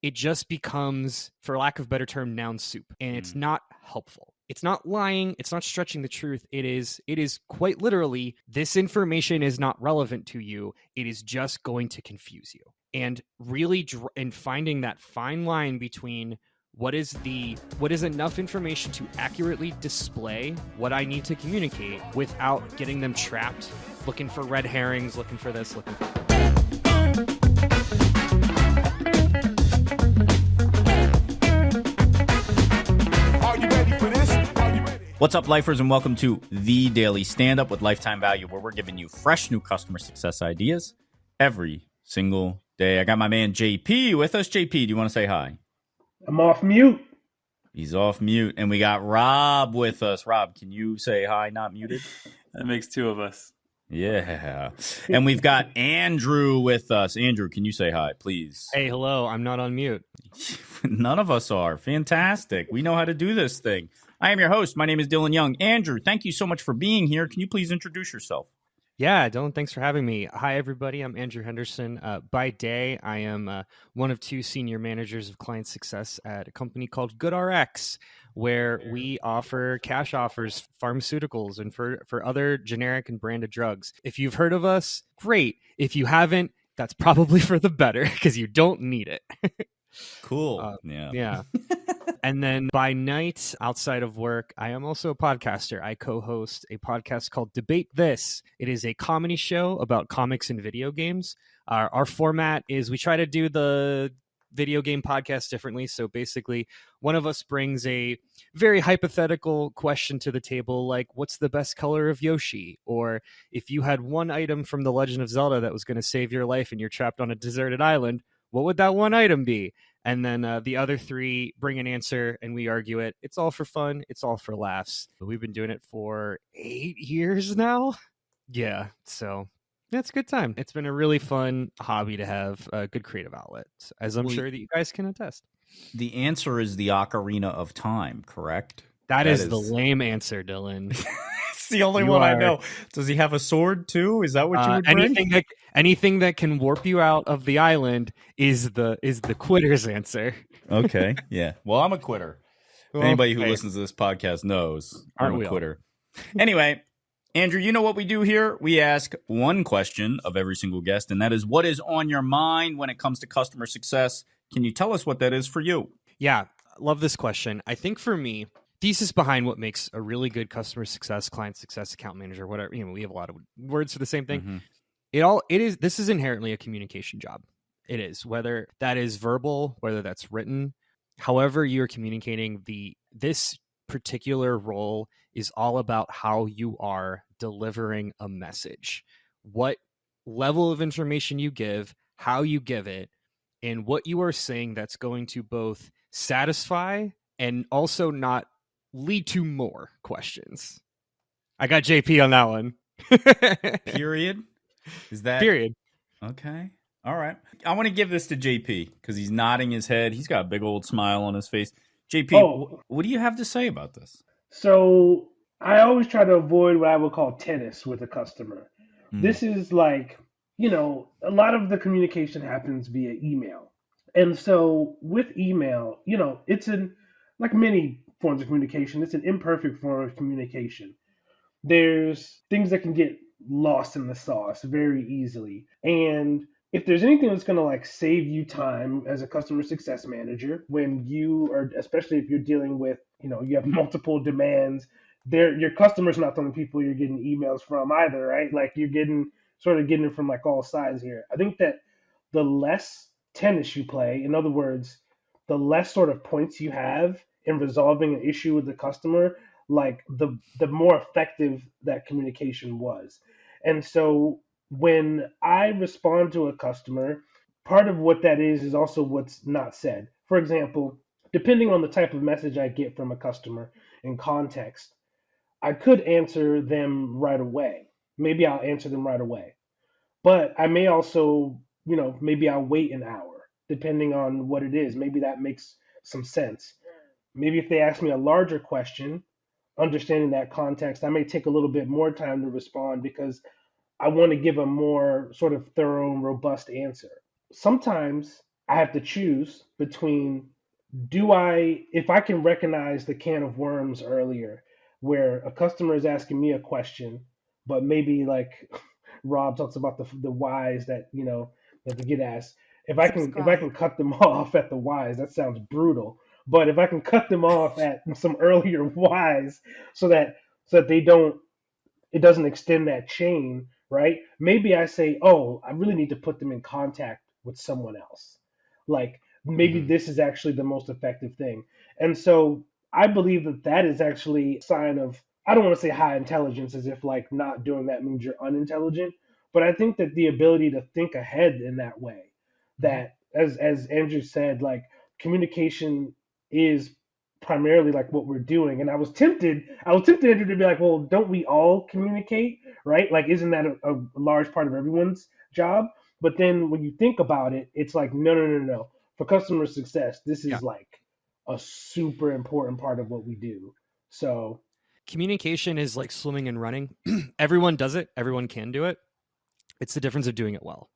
it just becomes, for lack of a better term, noun soup. And it's not helpful. It's not lying. It's not stretching the truth. It is quite literally, this information is not relevant to you. It is just going to confuse you. And really, and finding that fine line between what is enough information to accurately display what I need to communicate without getting them trapped, looking for red herrings, looking for this, looking for that. What's up, lifers, and welcome to The Daily Stand-Up with Lifetime Value, where we're giving you fresh new customer success ideas every single day. I got my man JP with us. JP, do you want to say hi? I'm off mute. He's off mute. And we got Rob with us. Rob, can you say hi, not muted? That makes two of us. Yeah. And we've got Andrew with us. Andrew, can you say hi, please? Hey, hello. I'm not on mute. None of us are. Fantastic. We know how to do this thing. I am your host. My name is Dylan Young. Andrew, thank you so much for being here. Can you please introduce yourself? Yeah, Dylan, thanks for having me. Hi, everybody. I'm Andrew Henderson. By day, I am one of two senior managers of client success at a company called GoodRx, where we offer cash offers, pharmaceuticals, and for other generic and branded drugs. If you've heard of us, great. If you haven't, that's probably for the better because you don't need it. Cool. Yeah. And then by night, outside of work, I am also a podcaster. I co-host a podcast called Debate This. It is a comedy show about comics and video games. Our format is we try to do the video game podcast differently. So basically, one of us brings a very hypothetical question to the table, like, what's the best color of Yoshi? Or if you had one item from The Legend of Zelda that was going to save your life and you're trapped on a deserted island, what would that one item be? And then the other three bring an answer and we argue it. It's all for fun. It's all for laughs. We've been doing it for 8 years now. Yeah. So it's a good time. It's been a really fun hobby to have a good creative outlet, as I'm sure that you guys can attest. The answer is the Ocarina of Time, correct? That is the lame answer, Dylan. It's the only one I know. Does he have a sword too? Is that what you would bring? Anything that can warp you out of the island is the quitter's answer. Okay, yeah. Well, I'm a quitter. Well, anybody who listens to this podcast knows I'm a quitter. Anyway, Andrew, you know what we do here? We ask one question of every single guest, and that is, what is on your mind when it comes to customer success? Can you tell us what that is for you? Yeah, love this question. I think for me, thesis behind what makes a really good customer success, client success, account manager, whatever, we have a lot of words for the same thing. Mm-hmm. This is inherently a communication job. It is, whether that is verbal, whether that's written, however you're communicating, this particular role is all about how you are delivering a message, what level of information you give, how you give it, and what you are saying that's going to both satisfy and also not lead to more questions. I got JP on that one. Period. Is that period? Okay. All right. I want to give this to JP because he's nodding his head. He's got a big old smile on his face. JP, what do you have to say about this? So I always try to avoid what I would call tennis with a customer. This is like, a lot of the communication happens via email. And so with email, it's like many forms of communication, it's an imperfect form of communication. There's things that can get lost in the sauce very easily. And if there's anything that's going to like save you time as a customer success manager, when you are, especially if you're dealing with, you have multiple demands, your customer's not the only people you're getting emails from either, right? Like you're getting it from like all sides here. I think that the less tennis you play, in other words, the less sort of points you have in resolving an issue with the customer, like the more effective that communication was. And so when I respond to a customer, part of what that is also what's not said. For example, depending on the type of message I get from a customer in context, I could answer them right away. Maybe I'll answer them right away. But I may also, maybe I'll wait an hour, depending on what it is. Maybe that makes some sense. Maybe if they ask me a larger question, understanding that context, I may take a little bit more time to respond because I want to give a more sort of thorough and robust answer. Sometimes I have to choose between if I can recognize the can of worms earlier, where a customer is asking me a question, but maybe like Rob talks about the whys that that they get asked. If I can cut them off at the whys, that sounds brutal. But if I can cut them off at some earlier whys, so that they don't it doesn't extend that chain, right? Maybe I say, oh, I really need to put them in contact with someone else. Like maybe Mm-hmm. this is actually the most effective thing. And so I believe that that is actually a sign of, I don't want to say high intelligence as if like not doing that means you're unintelligent, but I think that the ability to think ahead in that way, Mm-hmm. that as Andrew said, like communication is primarily like what we're doing. And I was tempted Andrew to be like, well, don't we all communicate, right? Like, isn't that a large part of everyone's job? But then when you think about it, it's like, no, no, no, no. For customer success, this Yeah. is like a super important part of what we do. So Communication is like swimming and running. Everyone does it. Everyone can do it. It's the difference of doing it well.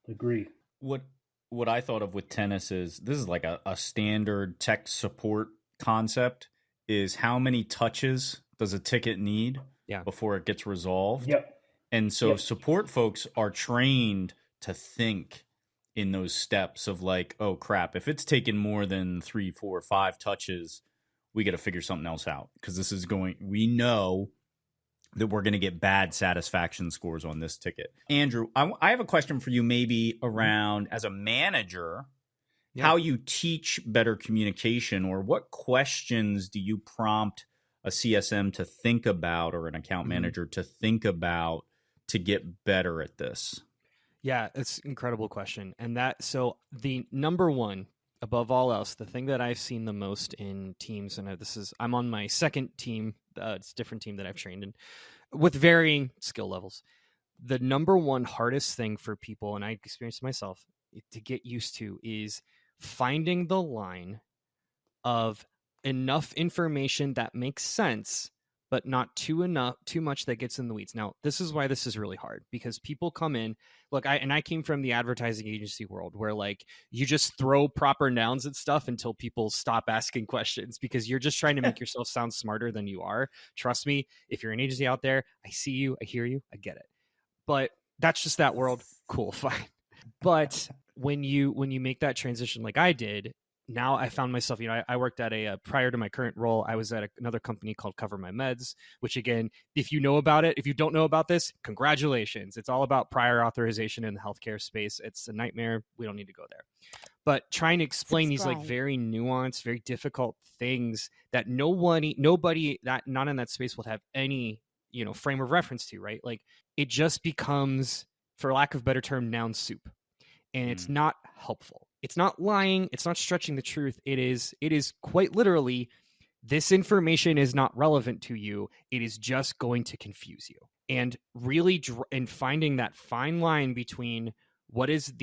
agree. What I thought of with tennis is this is like a standard tech support concept is how many touches does a ticket need before it gets resolved? Yep. And so Yep. support folks are trained to think in those steps of like, oh crap, if it's taken more than 3, 4, 5 touches, we got to figure something else out because we know that we're going to get bad satisfaction scores on this ticket. Andrew, I have a question for you maybe around as a manager, how you teach better communication or what questions do you prompt a CSM to think about or an account manager to think about to get better at this? Yeah, it's an incredible question. And so the number one, above all else, the thing that I've seen the most in teams, and I'm on my second team, it's a different team that I've trained in, with varying skill levels. The number one hardest thing for people, and I experienced it myself, to get used to is finding the line of enough information that makes sense, but not too much that gets in the weeds. Now, this is why this is really hard because people come in. Look, I came from the advertising agency world where like you just throw proper nouns at stuff until people stop asking questions because you're just trying to make yourself sound smarter than you are. Trust me, if you're an agency out there, I see you, I hear you, I get it. But that's just that world. Cool, fine. But when you make that transition like I did, now I found myself, I worked at prior to my current role, I was at another company called Cover My Meds, which again, if you know about it, if you don't know about this, congratulations. It's all about prior authorization in the healthcare space. It's a nightmare. We don't need to go there. But trying to explain these like very nuanced, very difficult things that nobody that not in that space will have any, frame of reference to, right? Like it just becomes, for lack of a better term, noun soup. And it's not helpful. It's not lying. It's not stretching the truth. It is quite literally, this information is not relevant to you. It is just going to confuse you. And really, and finding that fine line between what is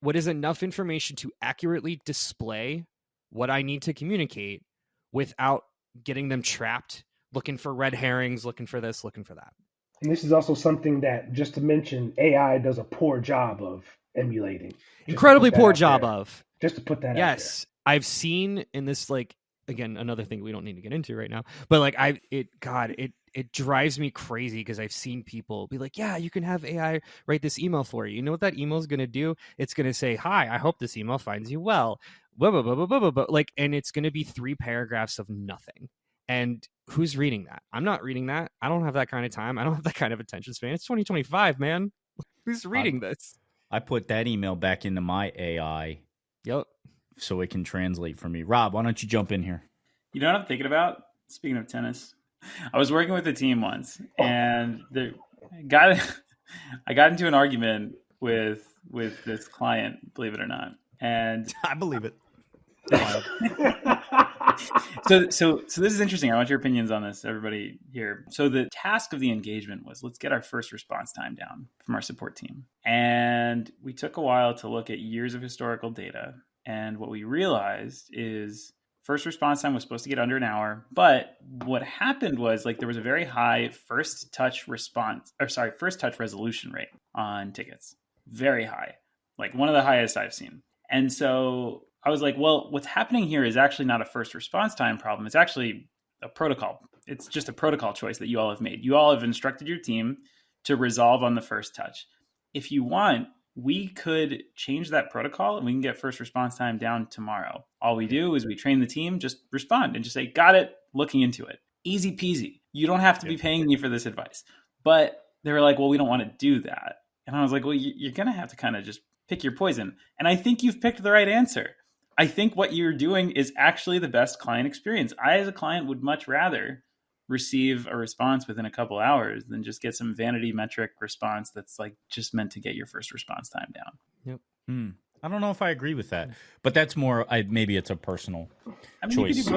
enough information to accurately display what I need to communicate without getting them trapped, looking for red herrings, looking for this, looking for that. And this is also something that, just to mention, AI does a poor job of emulating. Incredibly poor job of. Just to put that out there. Yes. I've seen in this, like, again, another thing we don't need to get into right now, but like it drives me crazy because I've seen people be like, yeah, you can have AI write this email for you. You know what that email is going to do? It's going to say, hi, I hope this email finds you well. Blah, blah, blah, blah, blah, blah. Like, and it's going to be 3 paragraphs of nothing. And who's reading that? I'm not reading that. I don't have that kind of time. I don't have that kind of attention span. It's 2025, man. Who's reading this? I put that email back into my AI. Yep. So it can translate for me. Rob, why don't you jump in here? You know what I'm thinking about? Speaking of tennis, I was working with a team once, and I got into an argument with this client, believe it or not. And I believe it. So this is interesting. I want your opinions on this, everybody here. So the task of the engagement was, let's get our first response time down from our support team. And we took a while to look at years of historical data. And what we realized is first response time was supposed to get under an hour. But what happened was, like, there was a very high first touch resolution rate on tickets. Very high. Like one of the highest I've seen. And so I was like, well, what's happening here is actually not a first response time problem. It's actually a protocol. It's just a protocol choice that you all have made. You all have instructed your team to resolve on the first touch. If you want, we could change that protocol and we can get first response time down tomorrow. All we do is we train the team, just respond and just say, got it, looking into it. Easy peasy. You don't have to be paying me for this advice. But they were like, well, we don't want to do that. And I was like, well, you're going to have to kind of just pick your poison. And I think you've picked the right answer. I think what you're doing is actually the best client experience. I, as a client, would much rather receive a response within a couple hours than just get some vanity metric response that's like just meant to get your first response time down. Yep. I don't know if I agree with that, but that's more, maybe it's a personal choice.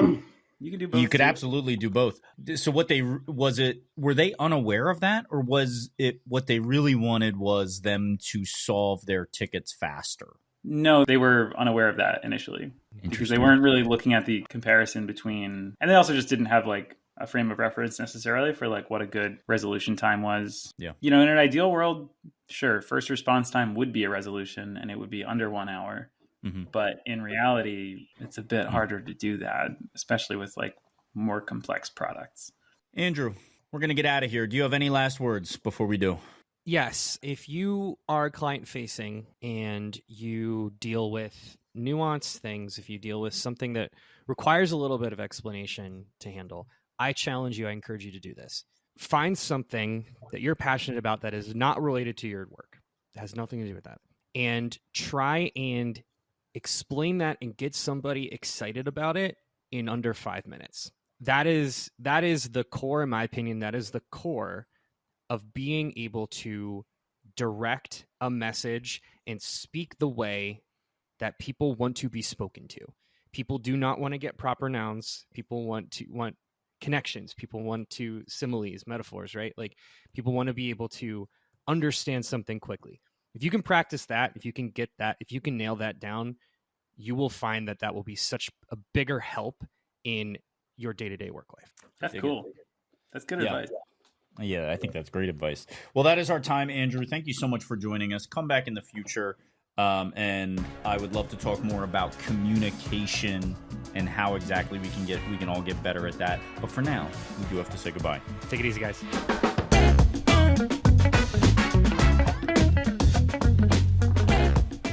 You can do both. You could absolutely do both. So were they unaware of that, or was it what they really wanted was them to solve their tickets faster? No, they were unaware of that initially because they weren't really looking at the comparison between, and they also just didn't have like a frame of reference necessarily for like what a good resolution time was. Yeah. You know, in an ideal world, sure, first response time would be a resolution and it would be under 1 hour. Mm-hmm. But in reality, it's a bit harder to do that, especially with like more complex products. Andrew, we're going to get out of here. Do you have any last words before we do? Yes. If you are client facing and you deal with nuanced things, if you deal with something that requires a little bit of explanation to handle, I challenge you, I encourage you to do this. Find something that you're passionate about that is not related to your work. It has nothing to do with that. And try and explain that and get somebody excited about it in under 5 minutes. That is the core, in my opinion, that is the core of being able to direct a message and speak the way that people want to be spoken to. People do not want to get proper nouns. People want connections. People want to similes, metaphors, right? Like people want to be able to understand something quickly. If you can practice that, if you can get that, if you can nail that down, you will find that will be such a bigger help in your day-to-day work life. That's cool. That's good advice. Yeah, I think that's great advice. Well, that is our time, Andrew. Thank you so much for joining us. Come back in the future. And I would love to talk more about communication and how exactly we can all get better at that. But for now, we do have to say goodbye. Take it easy, guys.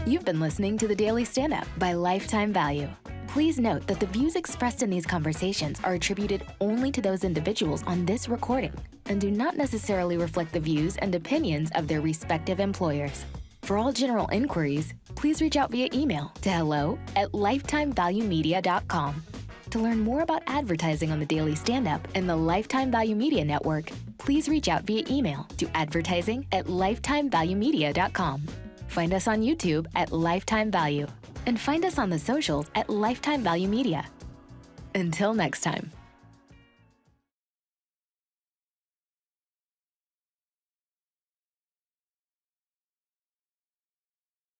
You've been listening to The Daily Stand-Up by Lifetime Value. Please note that the views expressed in these conversations are attributed only to those individuals on this recording and do not necessarily reflect the views and opinions of their respective employers. For all general inquiries, please reach out via email to hello@lifetimevaluemedia.com. To learn more about advertising on The Daily Stand-Up and the Lifetime Value Media Network, please reach out via email to advertising@lifetimevaluemedia.com. Find us on YouTube at Lifetime Value and find us on the socials at Lifetime Value Media. Until next time.